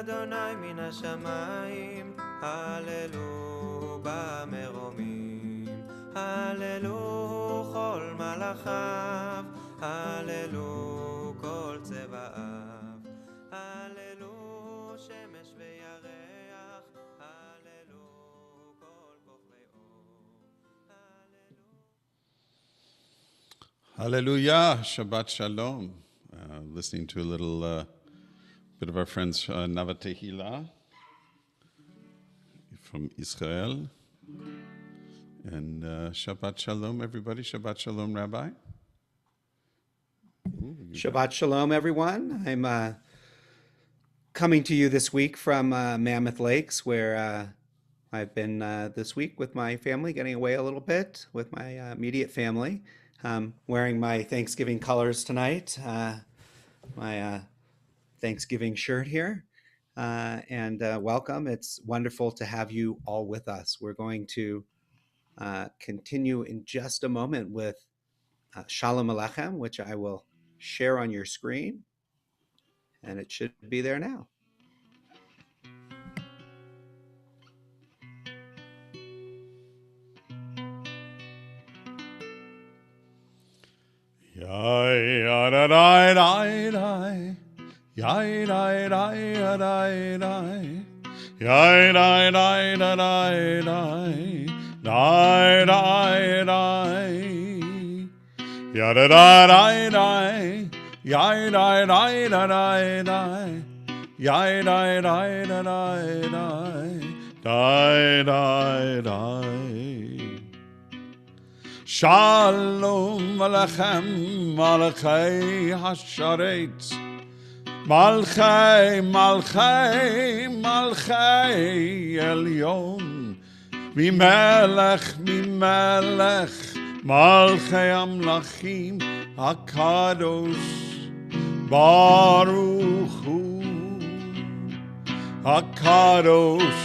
אדוני מן השמיים, הללו במרומים, הללו כל מלאכיו, הללו כל צבאיו, הללו שמש וירח, הללו כל כוכבי אור, Hallelujah, Shabbat Shalom. Listening to a little bit of our friends Nava Tehillah from Israel. And Shabbat Shalom, everybody. Shabbat Shalom, Rabbi. Shabbat Shalom, everyone. I'm coming to you this week from Mammoth Lakes, where I've been this week with my family, getting away a little bit with my immediate family. Wearing my Thanksgiving colors tonight, my Thanksgiving shirt here, and welcome. It's wonderful to have you all with us. We're going to continue in just a moment with Shalom Aleichem, which I will share on your screen, and it should be there now. Yai da da da da, yai da da da da da, yai da da da da da, da da, ya da da da da, yai da da da da, yai da da da da, da da. Shalom Alechem, Malchei Hasharet, Malchei, Malchei, Malchei Elyon, Mimelech, Mimelech, Malchei Amlachim, HaKadosh, Baruch Hu, HaKadosh,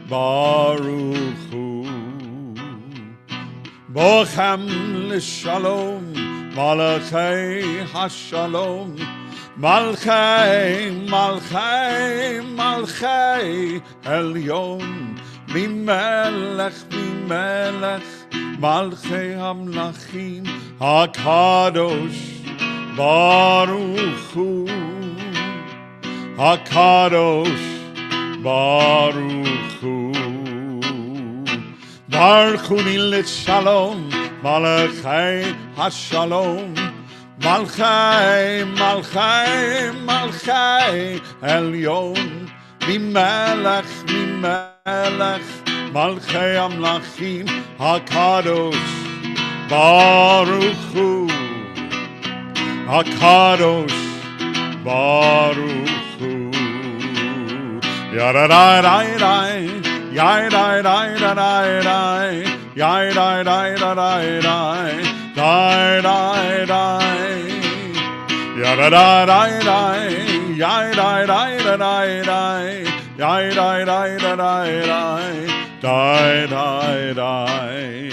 Baruch Hu. Bochem l'shalom, Malachei hashalom, Malchei, Malchei, Malchei Elyon, Mimelech, Mimelech, Malchei Hamlachim, HaKadosh, Baruch Hu, HaKadosh, Baruch Hu. Baruchuni l'shalom, Malachei hashalom, Malchei, Malchei, Malchei Elyon, Mimelech, Mimelech, Malchei Amlachim, HaKadosh, Baruch Hu, HaKadosh, Baruch Hu. Yadadadadai. Yai dai dai da dai dai, yai dai dai da dai dai, dai dai dai, ya da da dai dai, yai dai dai da dai dai, yai dai dai da dai dai, dai dai dai.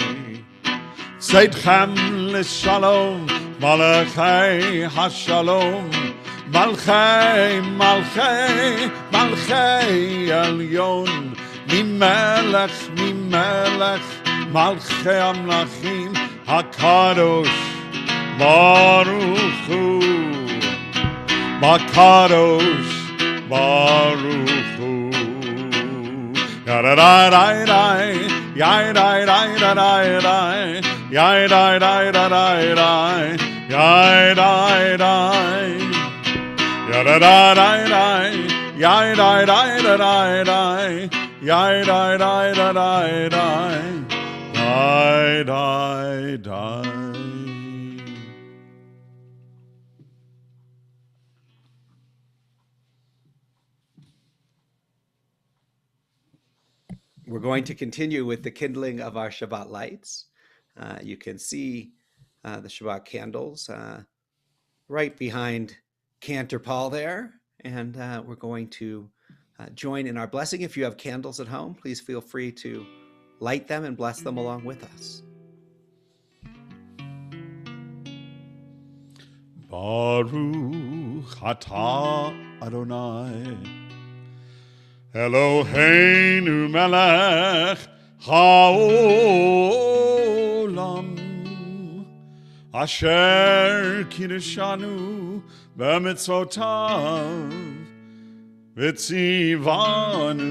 Seitchem l'shalom, Malachei hashalom, Malchei, Malchei, Malchei Elyon. Mimelech, Mimelech, Malchei Amlachim, HaKadosh, Baruch Hu, HaKadosh, Baruch Hu. Yadadadadai, yadadadadai, yadadadadai, yadadadai, yadadadadai, yadadadadai. Yai dai dai dai dai dai dai dai. We're going to continue with the kindling of our Shabbat lights. You can see the Shabbat candles right behind Cantor Paul there, and we're going to join in our blessing. If you have candles at home, please feel free to light them and bless them along with us. Baruch atah Adonai Eloheinu melech haolam asher kiddushanu b'mitzvotav v'tzivanu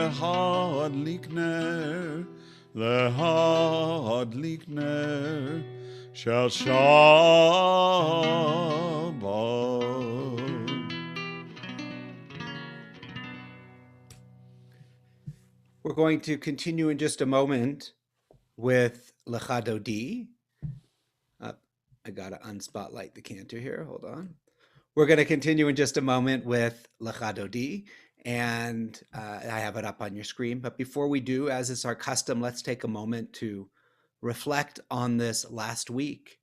lehadlik ner shel Shabbat. We're going to continue in just a moment with Lecha Dodi. I got to unspotlight the cantor here. Hold on. We're going to continue in just a moment with Lecha Dodi, and I have it up on your screen. But before we do, as is our custom, let's take a moment to reflect on this last week,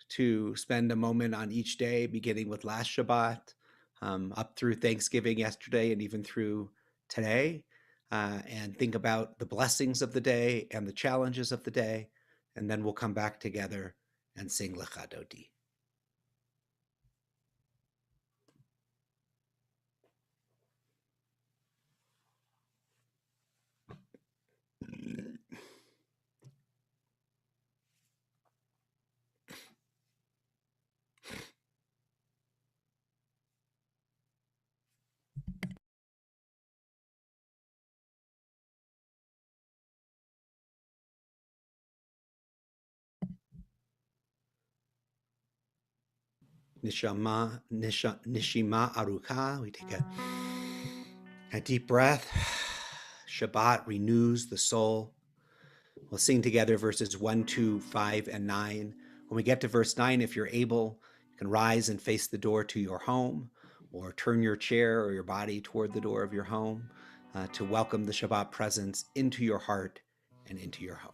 to spend a moment on each day, beginning with last Shabbat, up through Thanksgiving yesterday, and even through today, and think about the blessings of the day and the challenges of the day, and then we'll come back together and sing Lecha Dodi. Nishima Aruka. We take a deep breath. Shabbat renews the soul. We'll sing together verses 1, 2, 5, and 9. When we get to verse 9, if you're able, you can rise and face the door to your home, or turn your chair or your body toward the door of your home to welcome the Shabbat presence into your heart and into your home.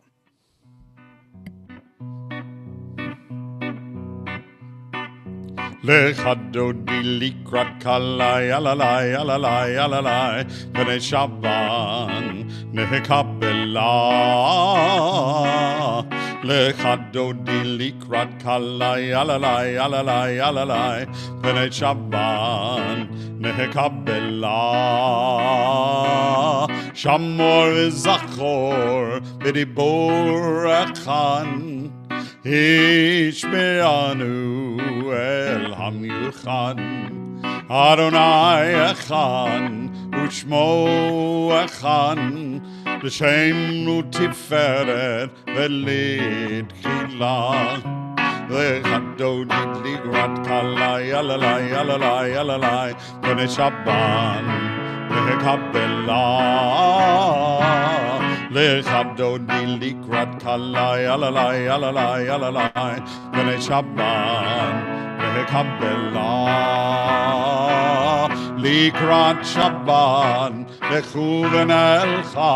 Lecha Dodi likrat kalai alalai alalai alalai B'nei Shaban nehekabela Lecha Dodi likrat kalai alalai alalai alalai B'nei Shaban nehekabela Shamor v'zachor b'dibor echan Ishme'anu el hamiuchan Adonai echan Ushmo echan L'shem u'tiferet velid chila Lecha Dodi ligrat kalai alalai alalai alalai B'nei Shaban nehekabela Lecha Dodi likrat kalai alalai alalai alalai B'nei Shaban nehekabela Likrat Shaban lechuven elcha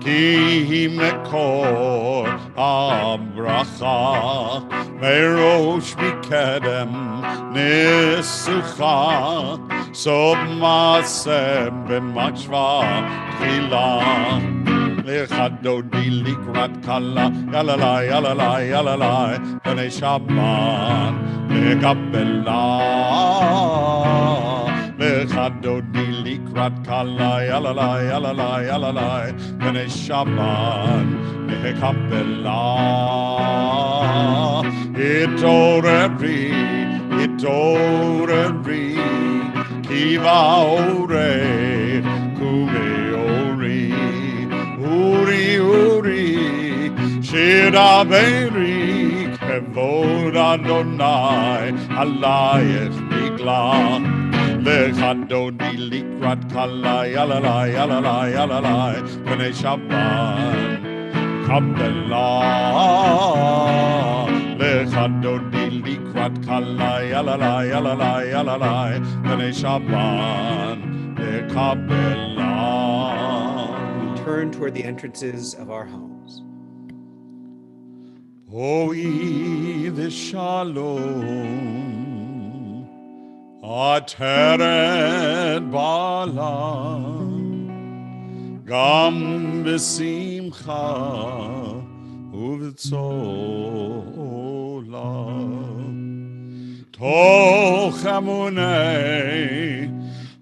Ki hi mekor habracha Merosh mikedem nisucha Sob maaseh b'machva tchila Lecha Dodi likrat kala yalalai yalalai yalalai B'nei Shaban nehekabela Lecha Dodi likrat kala yalalai yalalai yalalai B'nei Shaban nehekabela Itorevri Kiva ore kume ori Uri Shira Beri Kevod Adonai Alayech Migla Lecha Dodi likrat kalai alalai alalai alalai B'nei Shaban kabela Lecha Dodi likrat kalai alalai alalai alalai B'nei Shaban kabela. Turn toward the entrances of our homes. Oi v'shalom ateret bala gam b'simcha uv'tzola toch emunei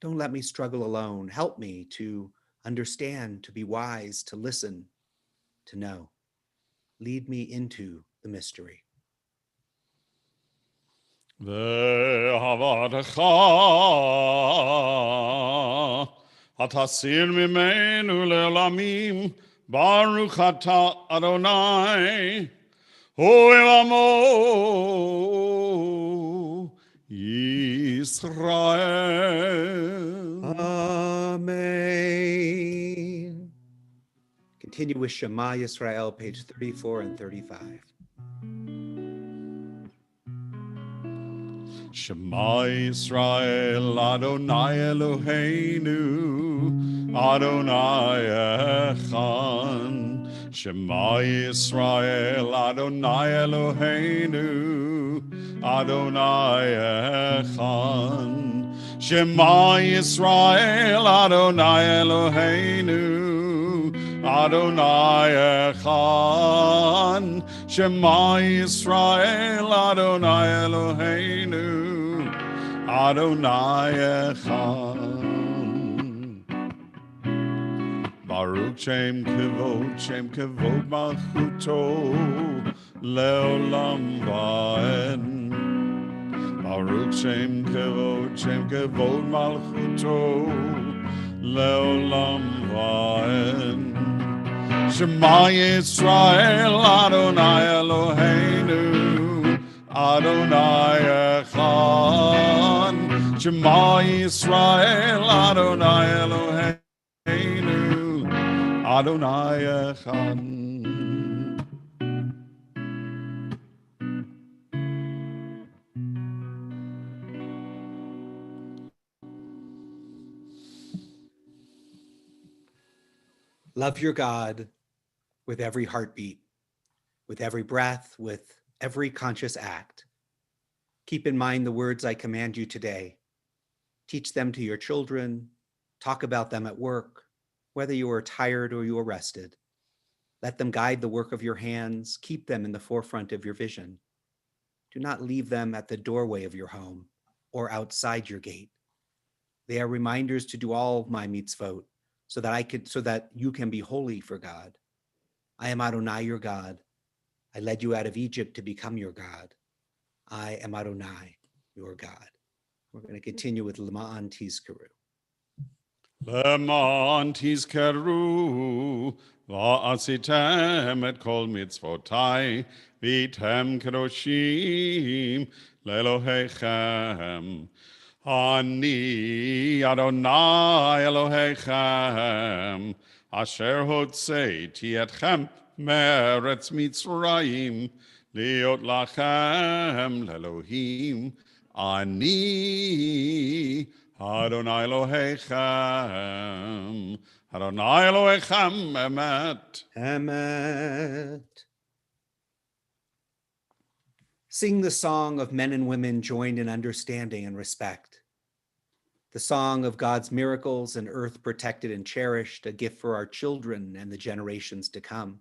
Don't let me struggle alone. Help me to understand, to be wise, to listen, to know. Lead me into the mystery. ואהבתך התסיר ממנו לעולמים, ברוך אתה אדוני, אוהב עמו ישראל. Amen. Continue with Shema Yisrael, page 34 and 35. Shema Yisrael, Adonai Eloheinu, Adonai Echad. Shema Yisrael, Adonai Eloheinu, Adonai Echad. Shema Yisrael, Adonai Eloheinu, Adonai Echad. Shema Yisrael, Adonai Eloheinu, Adonai Echad. Baruch Shem Kavod Malchuto, Leolam Vaed. Baruch Shem Kavod Malchuto, Leolam Vaed. Shema Yisrael, Adonai Eloheinu, Adonai Echad. Shema Yisrael, Adonai Eloheinu, Adonai Echad. Love your God with every heartbeat, with every breath, with every conscious act. Keep in mind the words I command you today. Teach them to your children. Talk about them at work, whether you are tired or you are rested. Let them guide the work of your hands. Keep them in the forefront of your vision. Do not leave them at the doorway of your home or outside your gate. They are reminders to do all my mitzvot, so that you can be holy for God. I am Adonai, your God. I led you out of Egypt to become your God. I am Adonai, your God. We're going to continue with Lema'an Tizkaru. למען תזכרו ועשיתם את כל מצוותיי והייתם קדושים לאלוהיכם. אני אדוני אלוהיכם אשר הוצאתי אתכם מארץ מצרים להיות לכם לאלוהים. אני Adonai Elohechem, Adonai Elohechem, Emet. Emet. Sing the song of men and women joined in understanding and respect. The song of God's miracles and earth protected and cherished, a gift for our children and the generations to come.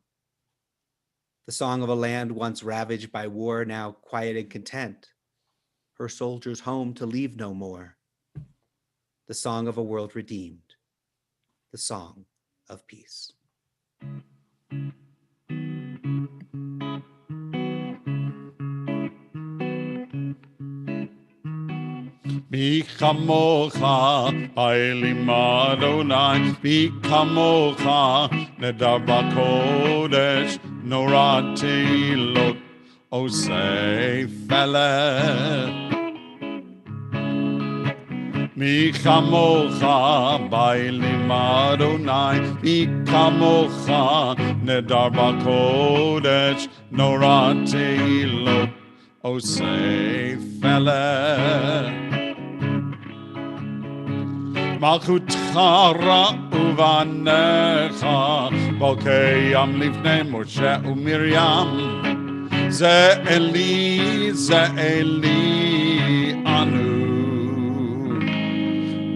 The song of a land once ravaged by war, now quiet and content, her soldiers home to leave no more. The song of a world redeemed, the song of peace. מי כמוך, האלים אדוני, מי כמוך, נדר בקודש, נורא תהילות, עושי פלא. מי כמוך, באלים אדוני, מי כמוך, נדר בקודש, נורא תהילות, עושי פלא. מלכותך ראו בניך, בו קיים לפני משה ומרים. זה אלי אנו.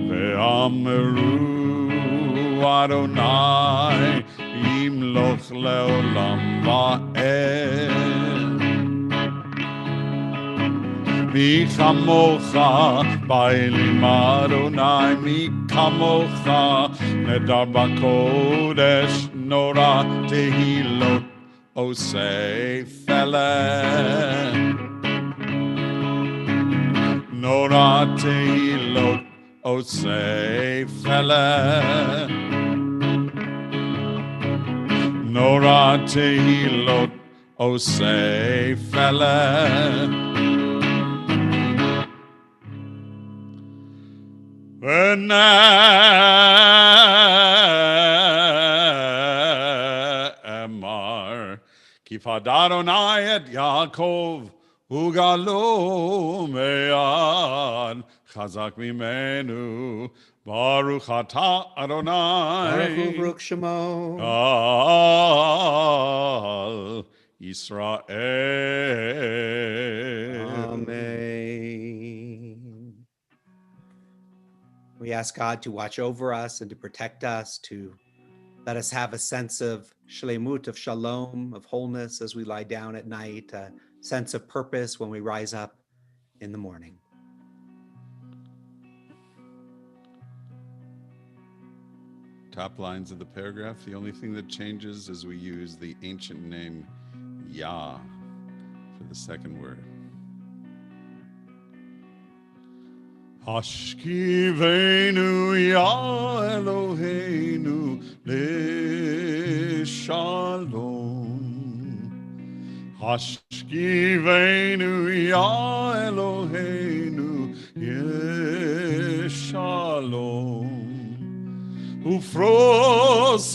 ואמרו אדוני ימלוך לעולם ועד. מי כמוך באלים אדוני, מי כמוך נדר בקודש, נורא תהילות עושה פלא. נורא תהילות עושה פלא. נורא תהילות עושה פלא. ונאמר כי פדה אדוני את יעקב וגאלו מיד חזק ממנו. ברוך אתה אדוני Baruch Baruch Shemo. על ישראל. Amen. We ask God to watch over us and to protect us, to let us have a sense of shlemut, of shalom, of wholeness as we lie down at night, a sense of purpose when we rise up in the morning. Top lines of the paragraph, the only thing that changes is we use the ancient name Yah for the second word. Hashkivenu Ya Eloheinu Leshalom. Hashkivenu Ya Eloheinu Yeshalom. Ufros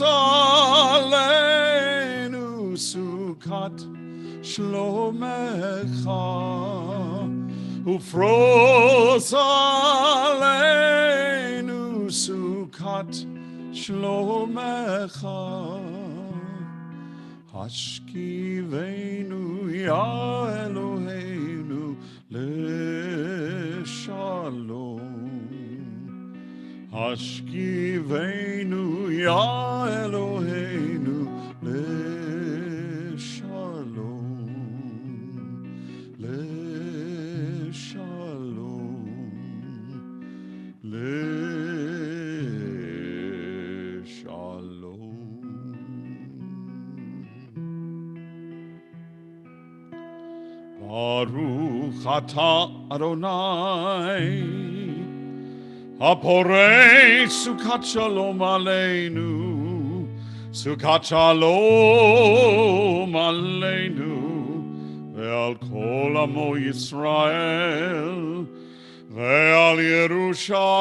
aleinu sukat shlomecha. Ufros aleinu sukat shlomecha. Hashkivenu ya Eloheinu leshalom. Hashkivenu ya Eloheinu leshalom. Leshalom. Leshalom. Baruch atah Adonai Haporei sukat shalom aleinu, sukat shalom aleinu, ve'al kol amo Yisrael, ve'al Yerushalayim.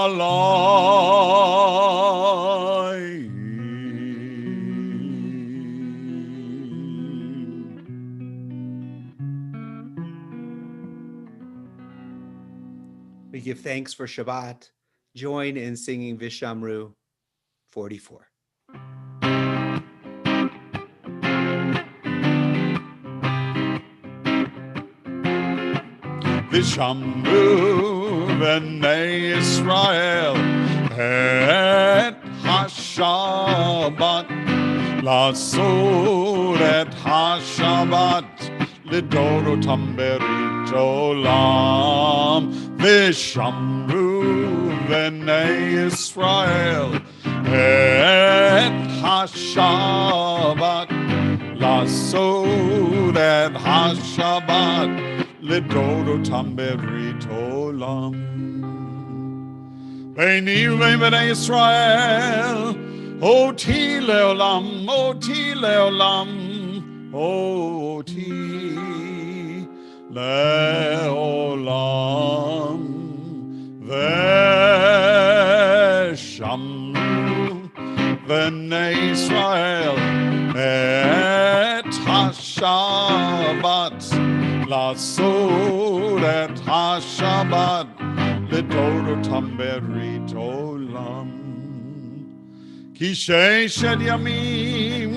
We give thanks for Shabbat. Join in singing Vishamru 44. Vishamru b'nei Israel et HaShabbat, לעשות את השבת לדורותם ברית עולם. ושמרו בני ישראל את השבת, לעשות את השבת לדורותם ברית עולם. ביני ובין בני ישראל אותי לעולם, אותי לעולם, אותי לעולם. ושמרו בני ישראל את השבת, לעשות את השבת לדורותם ברית עולם. כי ששת ימים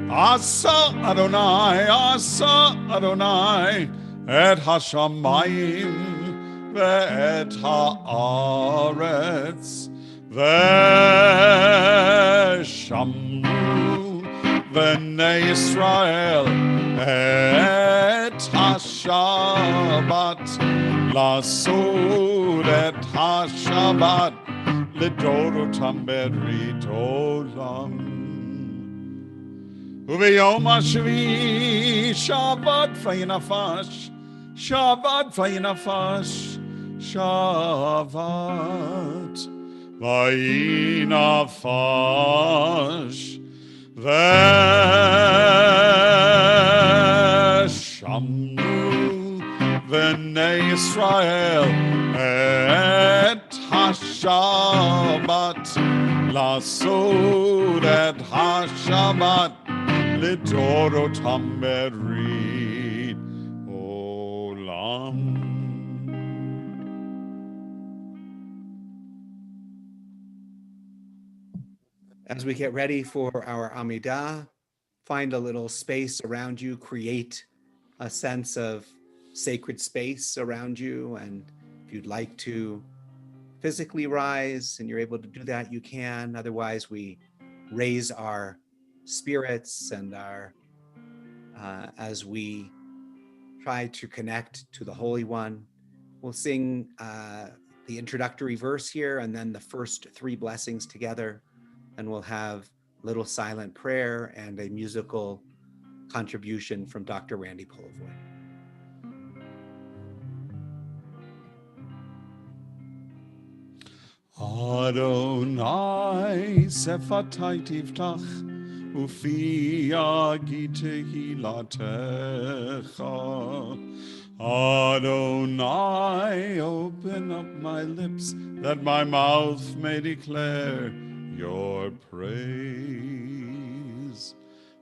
עשה אדוני את השמיים ואת הארץ, ושמרו בני ישראל את השבת, לעשות את השבת לדורותם ברית עולם. וביום השביעי שבת וינפש, שבת וינפש, שבת וינפש. ושמעו בני ישראל את השבת, לעשות את השבת לדורותם ברית עולם. As we get ready for our Amidah, find a little space around you, create a sense of sacred space around you. And if you'd like to physically rise and you're able to do that, you can. Otherwise, we raise our spirits and our as we try to connect to the Holy One. We'll sing the introductory verse here and then the first three blessings together. And we'll have a little silent prayer and a musical contribution from Dr. Randy Polivoy. Adonai sefatai tiftach ufi yagi tehilatecha. Adonai, open up my lips that my mouth may declare your praise.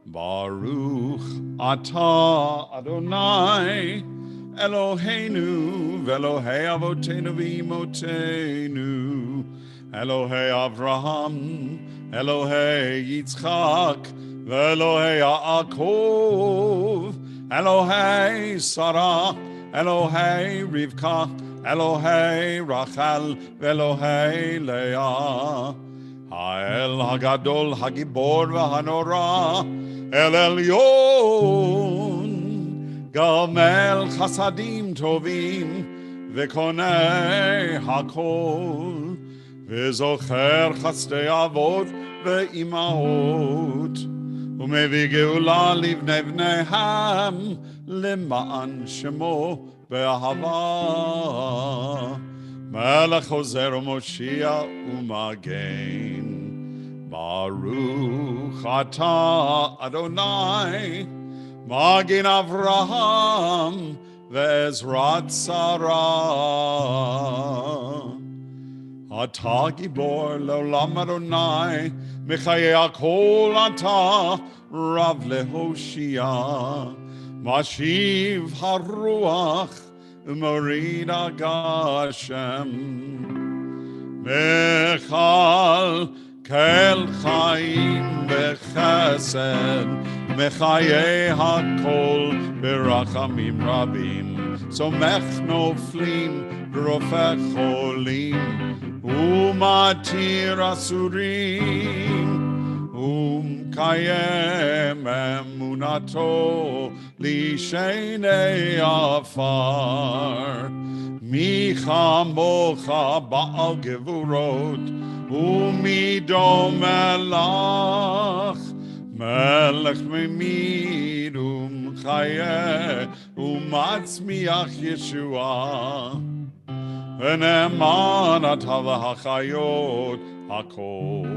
Baruch atah Adonai Eloheinu ve'Elohei avotenu v'imotenu, Elohei Avraham, Elohei Yitzchak, ve'Elohei Yaakov, Elohei Sarah, Elohei Rivka, Elohei Rachel, ve'Elohei Leah. Ha'el hagadol hagibor v'hanora, El Elyon, Gamel chasadim tovim, v'konei hakol, v'zocher chasdei avot v'imahot, u'mevi geula livnei bneihem, למען שמו באהבה. מלך עוזר ומושיע ומגן. ברוך אתה אדוני, מגן אברהם ועזרת שרה. אתה גיבור לעולם אדוני, מחיי הכל אתה רב להושיע. משיב הרוח ומוריד הגשם. מכל כל חיים בחסד, מחיי הכל ברחמים רבים. סומך נופלים ורופא חולים, ומתיר אסורים, ומקיים אמונתו לישני עפר. מי כמוך בעל גבורות, ומי דומה לך, מלך ממית ומחיה ומצמיח ישועה. ונאמן אתה והחיות הכל.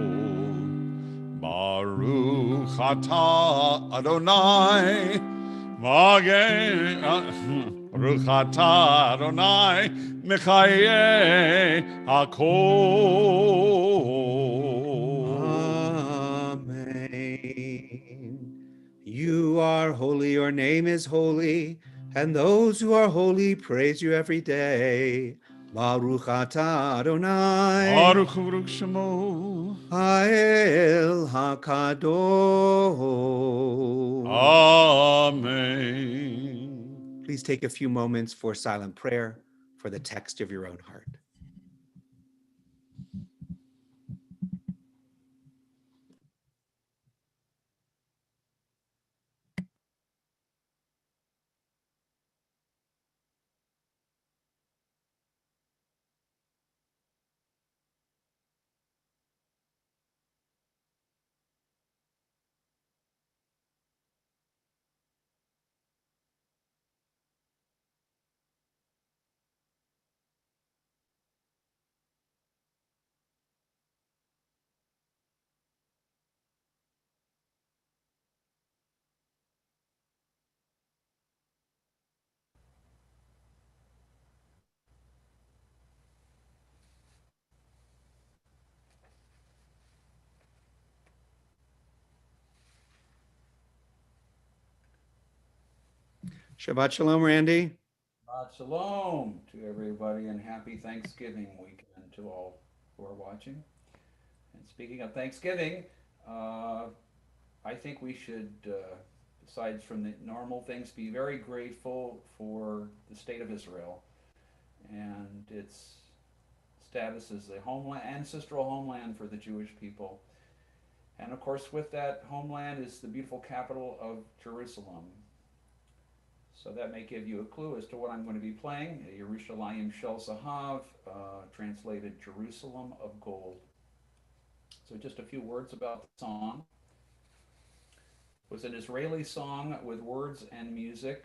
ברוך אתה אדוני מגן, ברוך אתה אדוני מחיי הכל. Amen. You are holy, your name is holy, and those who are holy praise you every day. Baruch atah Adonai, Baruch Baruch Shemo, Ha'el HaKadosh. Amen. Please take a few moments for silent prayer for the text of your own heart. Shabbat Shalom, Randy. Shalom to everybody and happy Thanksgiving weekend to all who are watching. And speaking of Thanksgiving, uh, I think we should, besides from the normal things, be very grateful for the state of Israel and its status as the homeland, ancestral homeland for the Jewish people. And of course, with that homeland is the beautiful capital of Jerusalem. So that may give you a clue as to what I'm going to be playing. Yerushalayim Shel Zahav, translated Jerusalem of Gold. So just a few words about the song. It was an Israeli song with words and music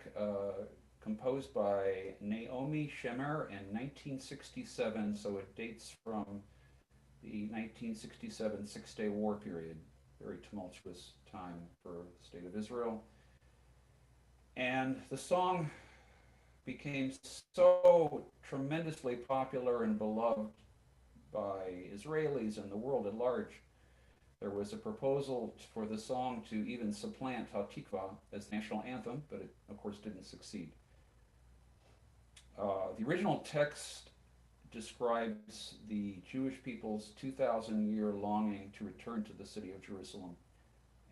composed by Naomi Shemer in 1967, so it dates from the 1967 Six-Day War period, very tumultuous time for the state of Israel. And the song became so tremendously popular and beloved by Israelis and the world at large. There was a proposal for the song to even supplant Hatikva as the national anthem, but it, of course, didn't succeed. The original text describes the Jewish people's 2,000-year longing to return to the city of Jerusalem.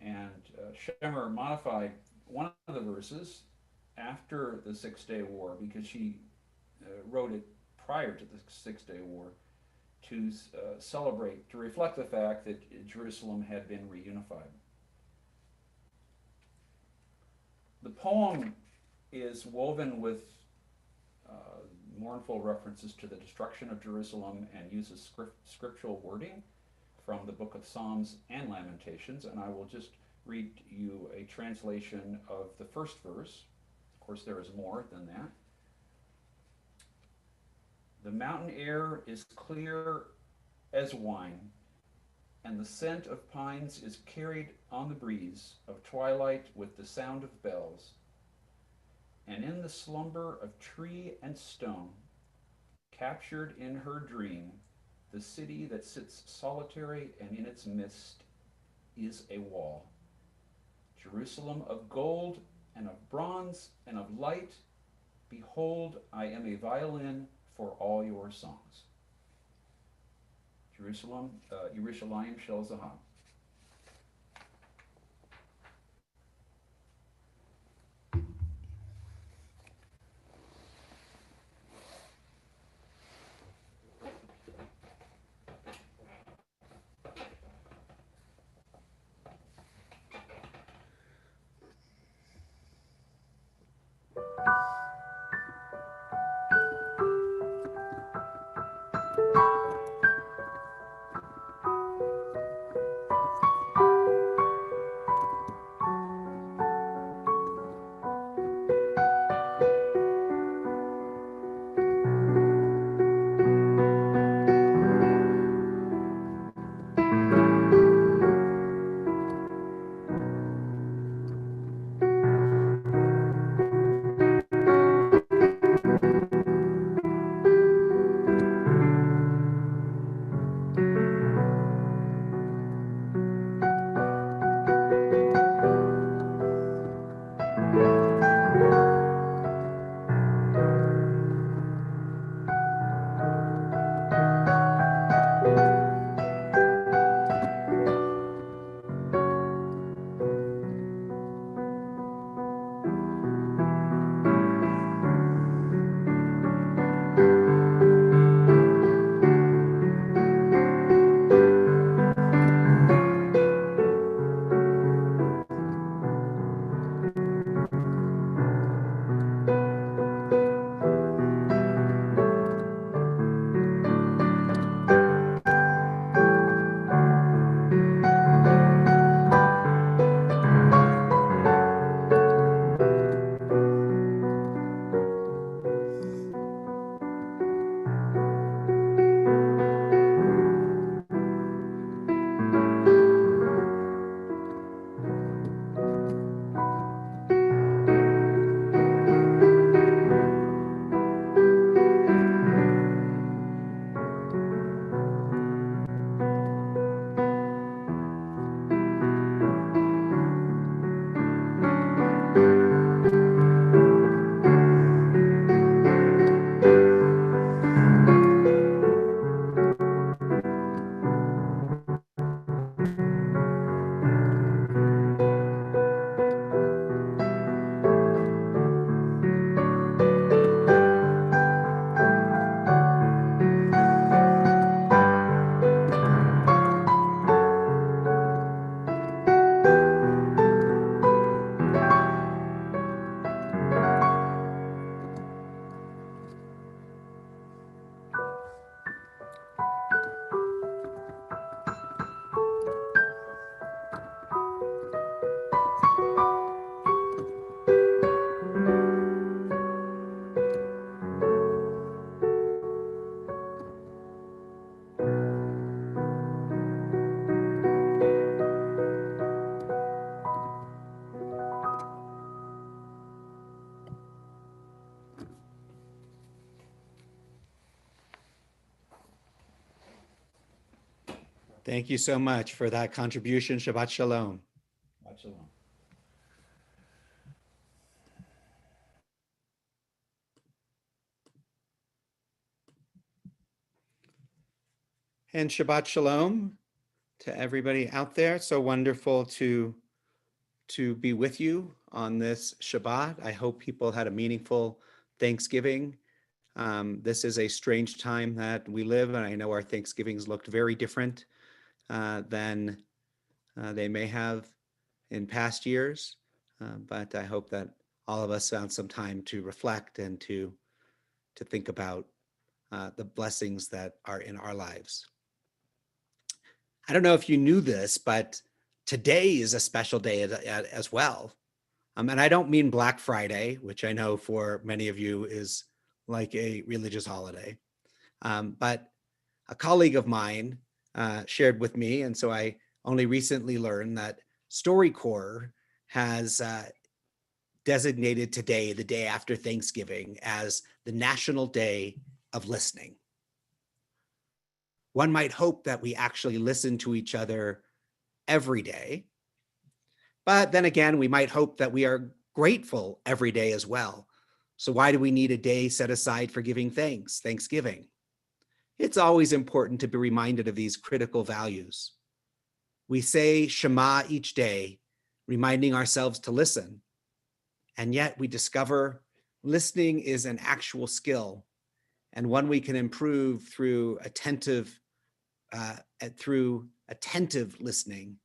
And Shemer modified one of the verses after the Six-Day War, because she wrote it prior to the Six-Day War, to celebrate, to reflect the fact that Jerusalem had been reunified. The poem is woven with mournful references to the destruction of Jerusalem and uses scriptural wording from the book of Psalms and Lamentations, and I will just read you a translation of the first verse. Of course, there is more than that. The mountain air is clear as wine, and the scent of pines is carried on the breeze of twilight with the sound of bells. And in the slumber of tree and stone, captured in her dream, the city that sits solitary and in its midst is a wall. Jerusalem of gold and of bronze and of light, behold, I am a violin for all your songs. Jerusalem, Yerushalayim Shel Zahav. Thank you so much for that contribution. Shabbat Shalom. Shabbat shalom. And Shabbat Shalom to everybody out there. So wonderful to be with you on this Shabbat. I hope people had a meaningful Thanksgiving. This is a strange time that we live, and I know our Thanksgivings looked very different than they may have in past years. But I hope that all of us found some time to reflect and to think about the blessings that are in our lives. I don't know if you knew this, but today is a special day as well. And I don't mean Black Friday, which I know for many of you is like a religious holiday. But a colleague of mine shared with me, and so I only recently learned that StoryCorps has designated today, the day after Thanksgiving, as the National Day of Listening. One might hope that we actually listen to each other every day. But then again, we might hope that we are grateful every day as well. So why do we need a day set aside for giving thanks, Thanksgiving? It's always important to be reminded of these critical values. We say Shema each day, reminding ourselves to listen. And yet we discover listening is an actual skill and one we can improve through attentive listening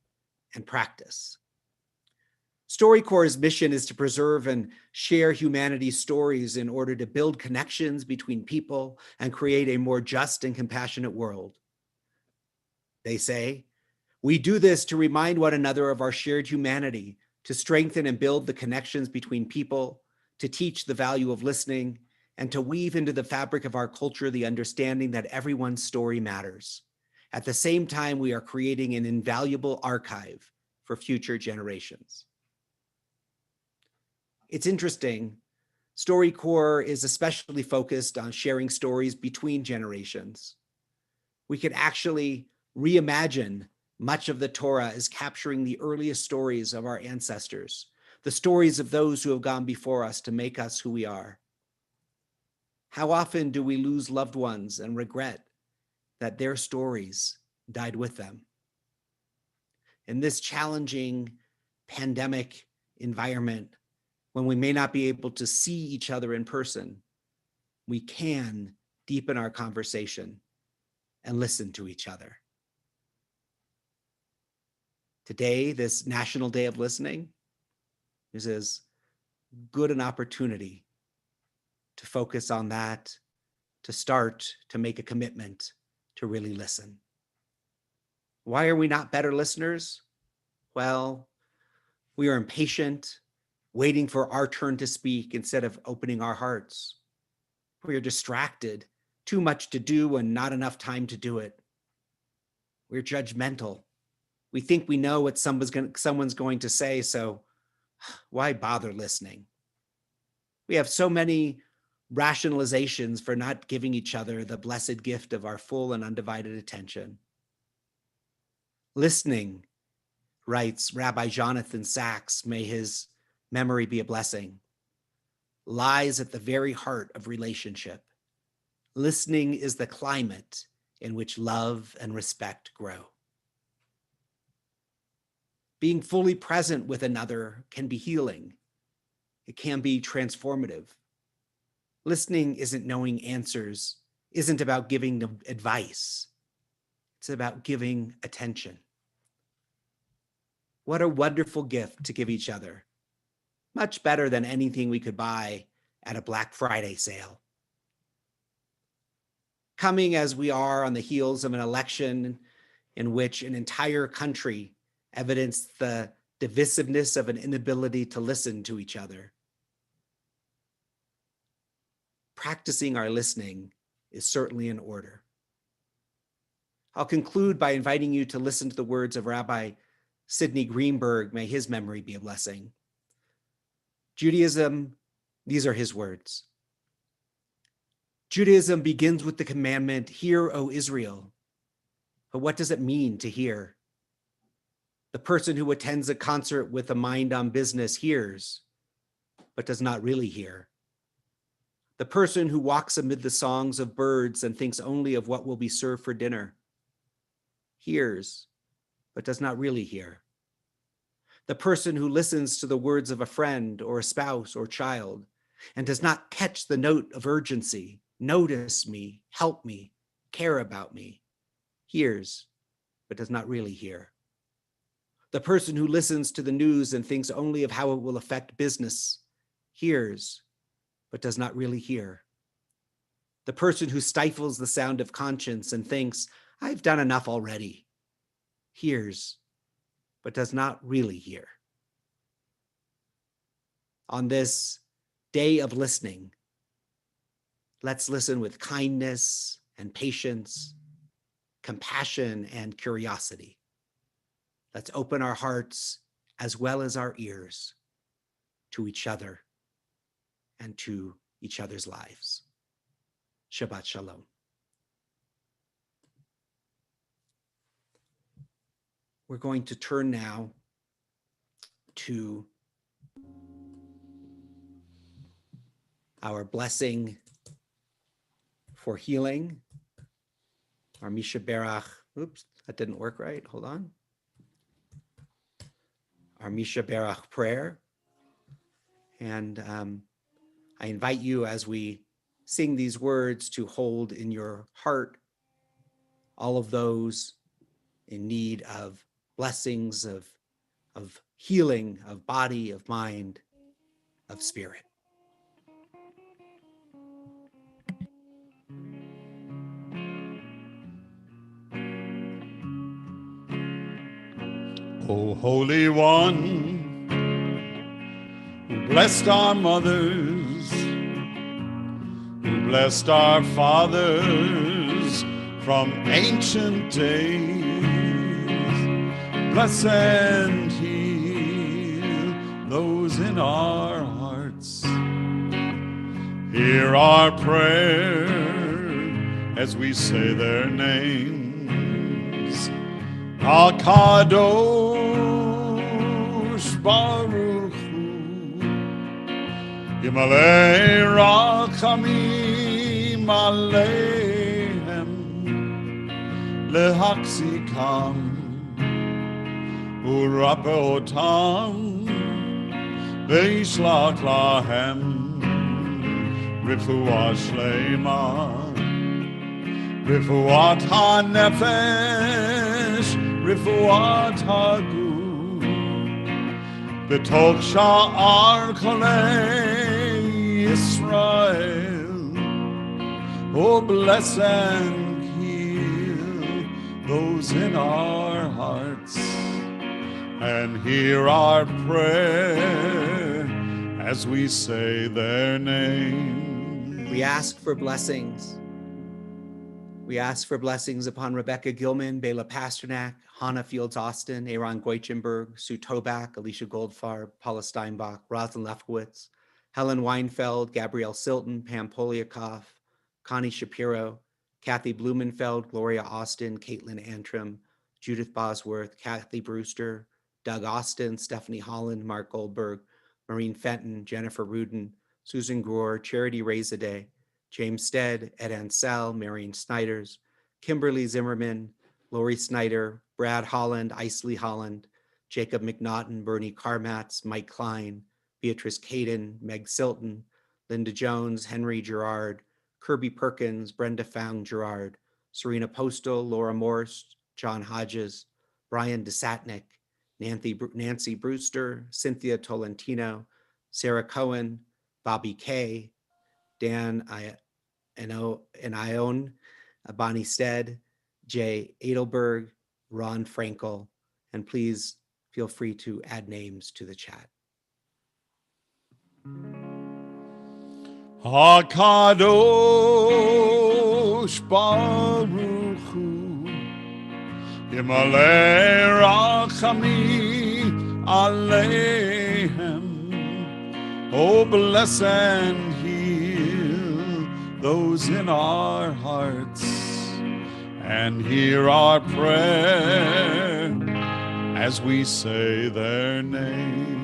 and practice. StoryCorps' mission is to preserve and share humanity's stories in order to build connections between people and create a more just and compassionate world. They say, we do this to remind one another of our shared humanity, to strengthen and build the connections between people, to teach the value of listening, and to weave into the fabric of our culture the understanding that everyone's story matters. At the same time, we are creating an invaluable archive for future generations. It's interesting, StoryCorps is especially focused on sharing stories between generations. We could actually reimagine much of the Torah as capturing the earliest stories of our ancestors, the stories of those who have gone before us to make us who we are. How often do we lose loved ones and regret that their stories died with them? In this challenging pandemic environment, when we may not be able to see each other in person, we can deepen our conversation and listen to each other. Today, this National Day of Listening is as good an opportunity to focus on that, to start to make a commitment to really listen. Why are we not better listeners? Well, we are impatient, waiting for our turn to speak instead of opening our hearts. We are distracted, too much to do and not enough time to do it. We're judgmental. We think we know what someone's going to say, so why bother listening? We have so many rationalizations for not giving each other the blessed gift of our full and undivided attention. Listening, writes Rabbi Jonathan Sachs, may his memory be a blessing, lies at the very heart of relationship. Listening is the climate in which love and respect grow. Being fully present with another can be healing. It can be transformative. Listening isn't knowing answers, isn't about giving them advice. It's about giving attention. What a wonderful gift to give each other. Much better than anything we could buy at a Black Friday sale. Coming as we are on the heels of an election in which an entire country evidenced the divisiveness of an inability to listen to each other. Practicing our listening is certainly in order. I'll conclude by inviting you to listen to the words of Rabbi Sidney Greenberg, may his memory be a blessing. Judaism, these are his words. Judaism begins with the commandment, "Hear, O Israel. But what does it mean to hear? The person who attends a concert with a mind on business hears, but does not really hear. The person who walks amid the songs of birds and thinks only of what will be served for dinner hears, but does not really hear. The person who listens to the words of a friend or a spouse or child and does not catch the note of urgency, notice me, help me, care about me, hears, but does not really hear. The person who listens to the news and thinks only of how it will affect business hears, but does not really hear. The person who stifles the sound of conscience and thinks, I've done enough already, hears, but does not really hear. On this day of listening, let's listen with kindness and patience, compassion and curiosity. Let's open our hearts as well as our ears to each other and to each other's lives. Shabbat Shalom. We're going to turn now to our blessing for healing, our Misha Berach. Oops, that didn't work right. Hold on. Our Misha Berach prayer. And I invite you, as we sing these words, to hold in your heart all of those in need of blessings, of healing, of body, of mind, of spirit. O Holy One, who blessed our mothers, who blessed our fathers from ancient days, bless and heal those in our hearts. Hear our prayer as we say their names. HaKadosh Baruch Hu, Yimalei Rachamim Aleichem, Lehachzikam Urapeotam, Veishlach Lahem Refuah Shlema, Refuat HaNefesh, Refuat Haguf, B'toch Sha'ar Kolei Yisrael. Oh, bless and heal those in our hearts, and hear our prayer as we say their name. We ask for blessings. We ask for blessings upon Rebecca Gilman, Bela Pasternak, Hannah Fields Austin, Aaron Goichenberg, Sue Tobak, Alicia Goldfarb, Paula Steinbach, Rosalind Lefkowitz, Helen Weinfeld, Gabrielle Silton, Pam Poliakoff, Connie Shapiro, Kathy Blumenfeld, Gloria Austin, Caitlin Antrim, Judith Bosworth, Kathy Brewster, Doug Austin, Stephanie Holland, Mark Goldberg, Maureen Fenton, Jennifer Rudin, Susan Grohr, Charity Razadeh, James Stead, Ed Ansell, Marion Snyders, Kimberly Zimmerman, Lori Snyder, Brad Holland, Isley Holland, Jacob McNaughton, Bernie Carmatz, Mike Klein, Beatrice Caden, Meg Silton, Linda Jones, Henry Gerard, Kirby Perkins, Brenda Foung Gerard, Serena Postal, Laura Morse, John Hodges, Brian DeSatnik, Nancy Brewster, Cynthia Tolentino, Sarah Cohen, Bobby Kay, Dan Ione, Bonnie Stead, Jay Edelberg, Ron Frankel, and please feel free to add names to the chat. HaKadosh Baruch Hu, Yimalei Rachamim Aleichem. Oh, bless and heal those in our hearts, and hear our prayer as we say their names.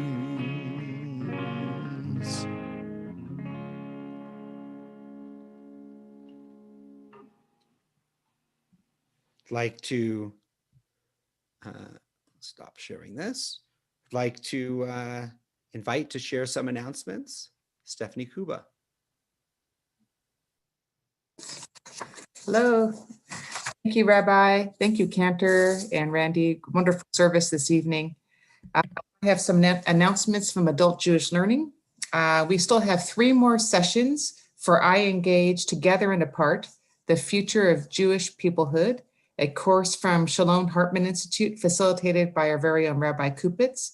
I'd like to stop sharing this. I'd like to invite to share some announcements, Stephanie Kuba. Hello. Thank you, Rabbi. Thank you, Cantor and Randy. Wonderful service this evening. I have some announcements from Adult Jewish Learning. We still have 3 more sessions for I Engage Together and Apart, the Future of Jewish Peoplehood, a course from Shalom Hartman Institute facilitated by our very own Rabbi Kupitz.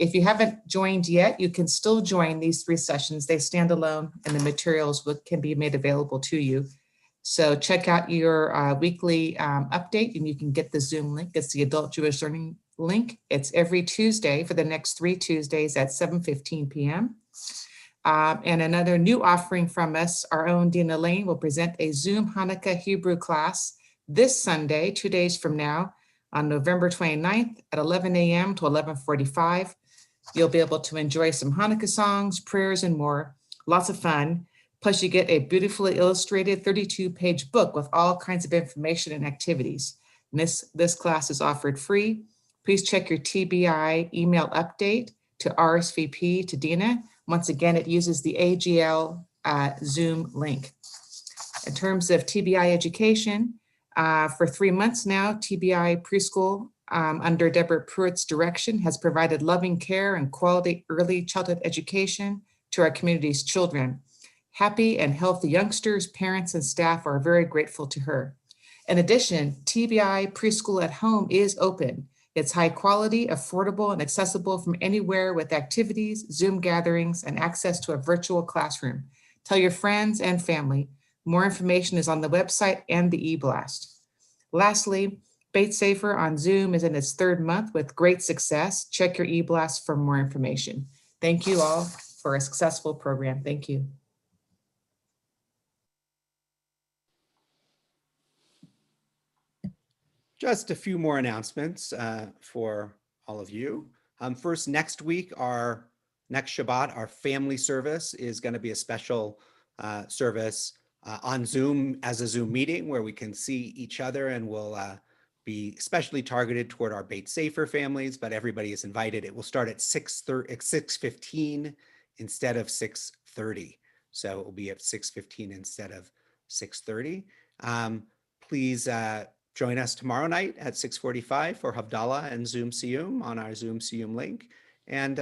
If you haven't joined yet, you can still join these 3 sessions. They stand alone and the materials can be made available to you. So check out your weekly update and you can get the Zoom link. It's the Adult Jewish Learning link. It's every Tuesday for the next 3 Tuesdays at 7:15 p.m. And another new offering from us, our own Dina Lane will present a Zoom Hanukkah Hebrew class this Sunday, 2 days from now, on November 29th at 11 a.m. to 11:45. You'll be able to enjoy some Hanukkah songs, prayers, and more. Lots of fun. Plus, you get a beautifully illustrated 32-page book with all kinds of information and activities. And this class is offered free. Please check your TBI email update to RSVP to Dina. Once again, it uses the AGL Zoom link. In terms of TBI education, for 3 months now, TBI Preschool under Deborah Pruitt's direction has provided loving care and quality early childhood education to our community's children. Happy and healthy youngsters, parents, and staff are very grateful to her. In addition, TBI Preschool at Home is open. It's high quality, affordable, and accessible from anywhere with activities, Zoom gatherings, and access to a virtual classroom. Tell your friends and family. More information is on the website and the e-blast. Lastly, Beit Sefer on Zoom is in its 3rd month with great success. Check your e-blast for more information. Thank you all for a successful program. Thank you. Just a few more announcements for all of you. First, next week, our next Shabbat, our family service is going to be a special service on Zoom as a Zoom meeting where we can see each other, and we'll be especially targeted toward our Beit Sefer families, but everybody is invited. It will start at 6:15 instead of 6:30. So it will be at 6:15 instead of 6:30. Please join us tomorrow night at 6:45 for Havdalah and Zoom Siyum on our Zoom Siyum link. And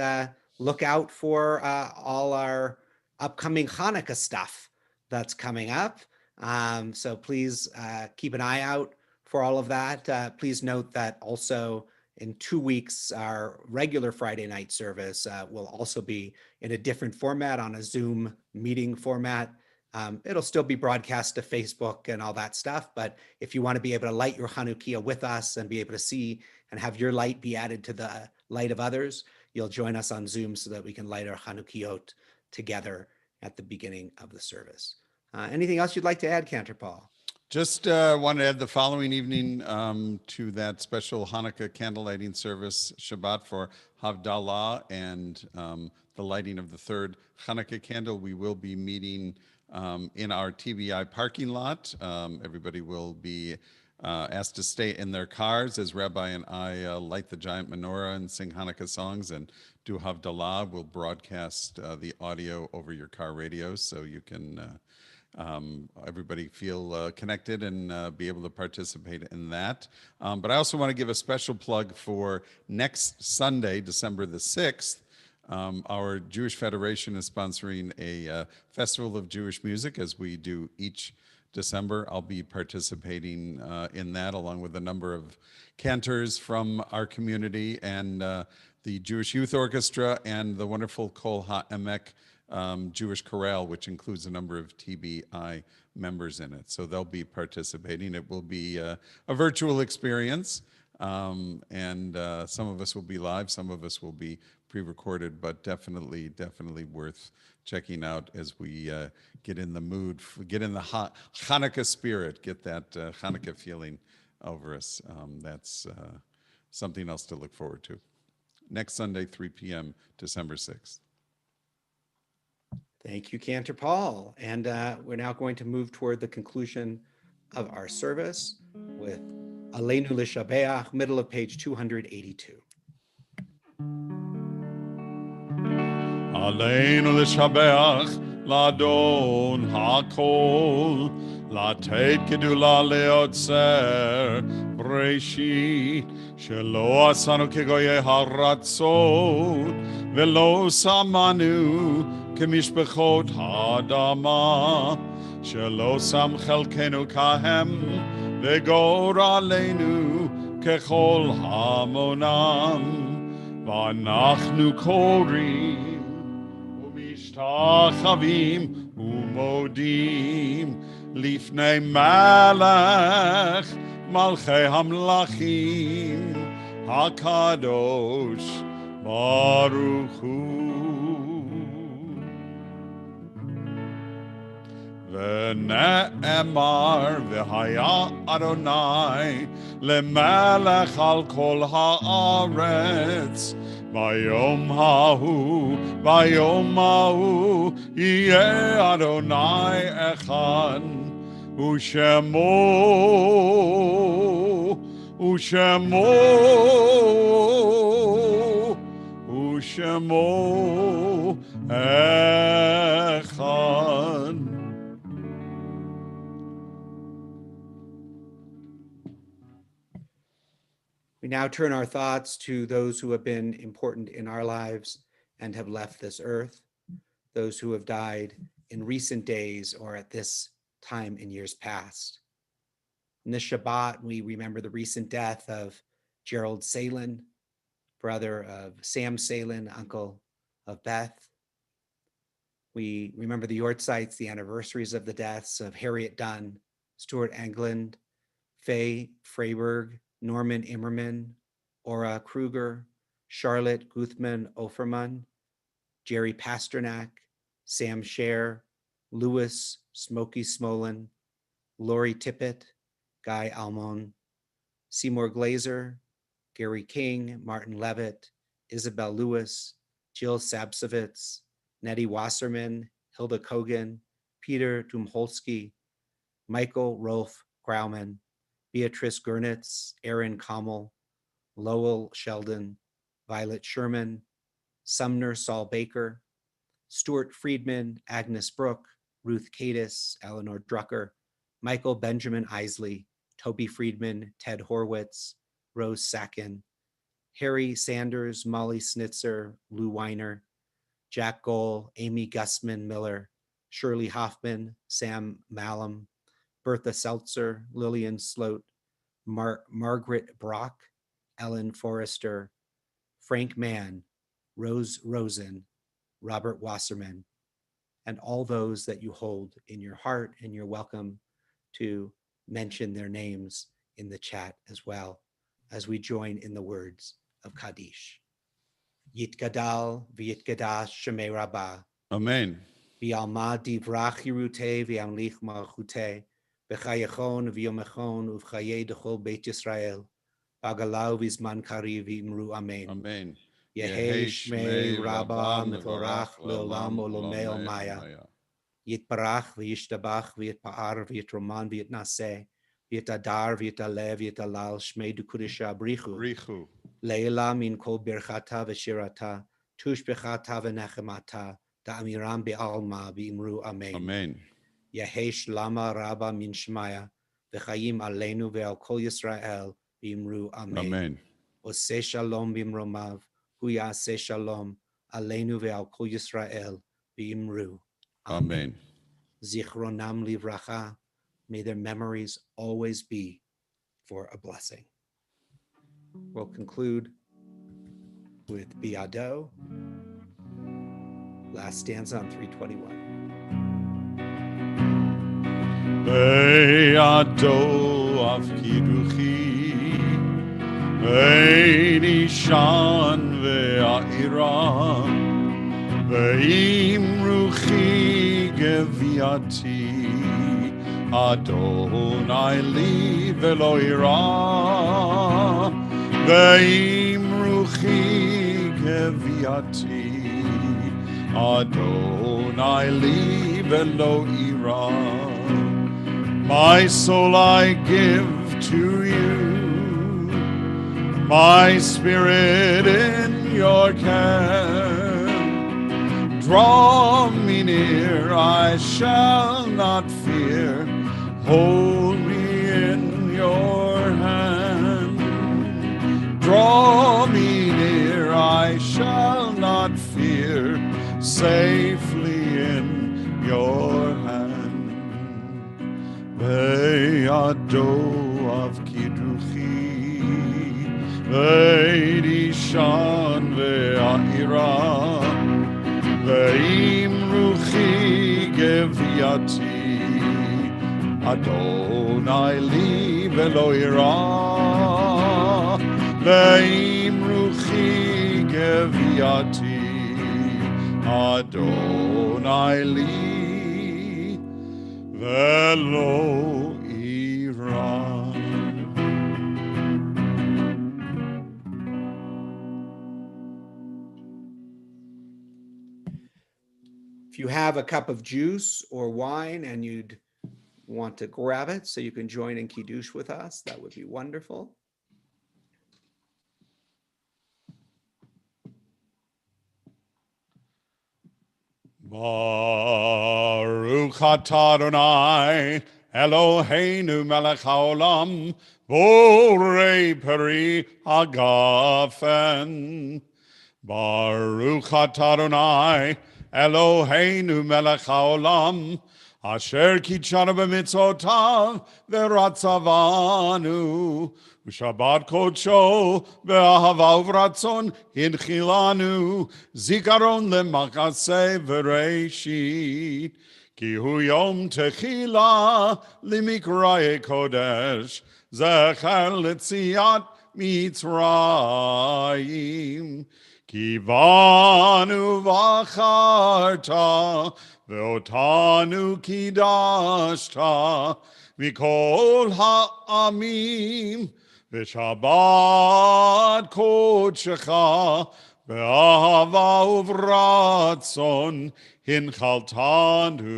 look out for all our upcoming Hanukkah stuff that's coming up. So please keep an eye out for all of that. Please note that also in 2 weeks, our regular Friday night service will also be in a different format on a Zoom meeting format. It'll still be broadcast to Facebook and all that stuff, but if you want to be able to light your Hanukkah with us and be able to see and have your light be added to the light of others, you'll join us on Zoom so that we can light our Hanukkahot together at the beginning of the service. Anything else you'd like to add, Cantor Paul? Just want to add the following evening to that special Hanukkah candle lighting service, Shabbat, for Havdalah and the lighting of the 3rd Hanukkah candle. We will be meeting in our TBI parking lot. Everybody will be asked to stay in their cars as Rabbi and I light the giant menorah and sing Hanukkah songs and do Havdalah. We'll broadcast the audio over your car radios so you can everybody feel connected and be able to participate in that. But I also want to give a special plug for next Sunday, December the 6th. Our Jewish Federation is sponsoring a festival of Jewish music, as we do each December. I'll be participating in that along with a number of cantors from our community and the Jewish Youth Orchestra and the wonderful Kol HaEmek Jewish Chorale, which includes a number of TBI members in it. So they'll be participating. It will be a virtual experience. And some of us will be live, some of us will be pre-recorded, but definitely worth checking out as we get in the mood, get in the Hanukkah spirit, get that Hanukkah feeling over us. That's something else to look forward to. Next Sunday, 3 p.m., December 6th. Thank you, Cantor Paul. And we're now going to move toward the conclusion of our service with Aleinu L'Shabeach, middle of page 282. Aleinu l'shabeach l'adon hakol, לתת גדולה ליוצר בראשית, שלא עשנו כגויי הרצון, ולא שמנו כמשפחות האדמה, שלא שם חלקנו כהם, וגורלנו ככל המונם, ואנחנו קוראים ומשתחווים ומודים לפני מלך מלכי המלכים הקדוש ברוך הוא. ונאמר והיה אדוני למלך על כל הארץ, ביום ההוא יהיה אדוני אחד, ושמו אחד. We now turn our thoughts to those who have been important in our lives and have left this earth, those who have died in recent days or at this time in years past. In this Shabbat, we remember the recent death of Gerald Salin, brother of Sam Salin, uncle of Beth. We remember the Yortzites, the anniversaries of the deaths of Harriet Dunn, Stuart England, Faye Freiberg, Norman Immerman, Ora Kruger, Charlotte Guthman Offerman, Jerry Pasternak, Sam Scher, Louis Smokey Smolin, Lori Tippett, Guy Almon, Seymour Glazer, Gary King, Martin Levitt, Isabel Lewis, Jill Sabsovitz, Nettie Wasserman, Hilda Kogan, Peter Dumholsky, Michael Rolf Grauman, Beatrice Gernitz, Aaron Kammel, Lowell Sheldon, Violet Sherman, Sumner Saul Baker, Stuart Friedman, Agnes Brooke, Ruth Cadis, Eleanor Drucker, Michael Benjamin Isley, Toby Friedman, Ted Horwitz, Rose Sacken, Harry Sanders, Molly Snitzer, Lou Weiner, Jack Gohl, Amy Gusman Miller, Shirley Hoffman, Sam Malum, Bertha Seltzer, Lillian Sloat, Margaret Brock, Ellen Forrester, Frank Mann, Rose Rosen, Robert Wasserman, and all those that you hold in your heart, and you're welcome to mention their names in the chat as well as we join in the words of Kaddish. Yitgadal v'yitgadash Shemei Rabbah. Amen. V'alma divrach Yeruteh v'amlich malchuteh v'chayechon v'yomechon uv'chayei dechol Beit Yisrael v'agalau v'zman kari v'imru Amen. Amen. Yehei Shmei Rabbah mevorach leolam olomei olmaya. Yitbarach v'yishtabach v'yitpa'ar v'yitroman v'yitnaseh v'yitadar v'yitaleh v'yitalal Shmei Dukudisha Brichu. Leila min kol birchata v'shirata tush bechata v'nechemata da'amiram be'alma v'imru Amen. Amen. Yehesh lama rabba min shmaya v'chayim aleinu ve'al kol Yisrael v'imru Amen. Amen. Oseh shalom b'imromav hu yaseh shalom aleinu ve'al kol Yisrael v'imru Amen. Zichronam livracha, may their memories always be for a blessing. We'll conclude with Biado, last stanza on 321. Be'ado afkiduchi, be'nishan והעירה, ועם רוחי גוויתי, אדוני לי ולא יירא, ועם רוחי גוויתי, אדוני לי ולא יירא. My soul I give to you, my spirit in your care. Draw me near, I shall not fear. Hold me in your hand. Draw me near, I shall not fear. Safely in your hand. Be'ado av kidduchi, ve'dishan ve'a'ira, ve'im ruchi geviati, Adonai li ve'lo ira, ve'im ruchi geviati, Adonai li ve'lo ira. If you have a cup of juice or wine and you'd want to grab it so you can join in Kiddush with us, that would be wonderful. Baruch atah Adonai Eloheinu melech haolam borei peri hagafen. Baruch atah Adonai Eloheinu melech haolam asher kitshanu b'mitzvotav v'ratzavanu Shabbat kodsho ve'ahava uvratzon hinchilanu zikaron lemakaseh v'reishit ki hu yom techila limikraye kodesh zecher letziat mitzrayim ki banu v'acharta ve'otanu kidashta mikol ha'amim V'shabbat kodshecha be'ahava uvratzon hinchaltanu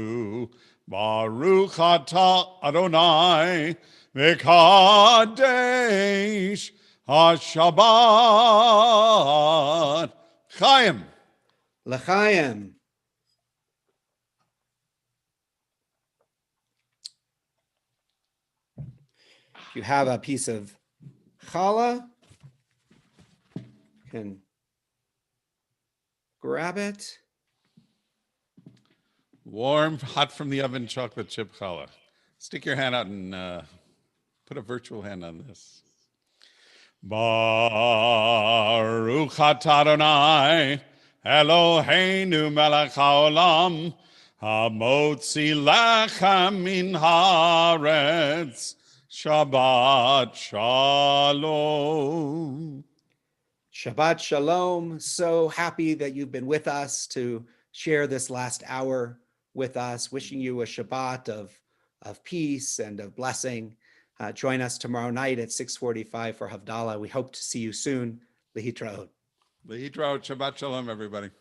Baruch atah Adonai v'kadesh HaShabbat Chaim. L'chaim. If you have a piece of challah, you can grab it. Warm, hot from the oven chocolate chip challah. Stick your hand out and put a virtual hand on this. Baruch atah Adonai Eloheinu melech haolam hamotzi lechem min haaretz Shabbat Shalom. Shabbat Shalom. So happy that you've been with us to share this last hour with us. Wishing you a Shabbat of peace and of blessing. Join us tomorrow night at 6:45 for Havdalah. We hope to see you soon. Lehitraot. Lehitraot. Shabbat Shalom, everybody.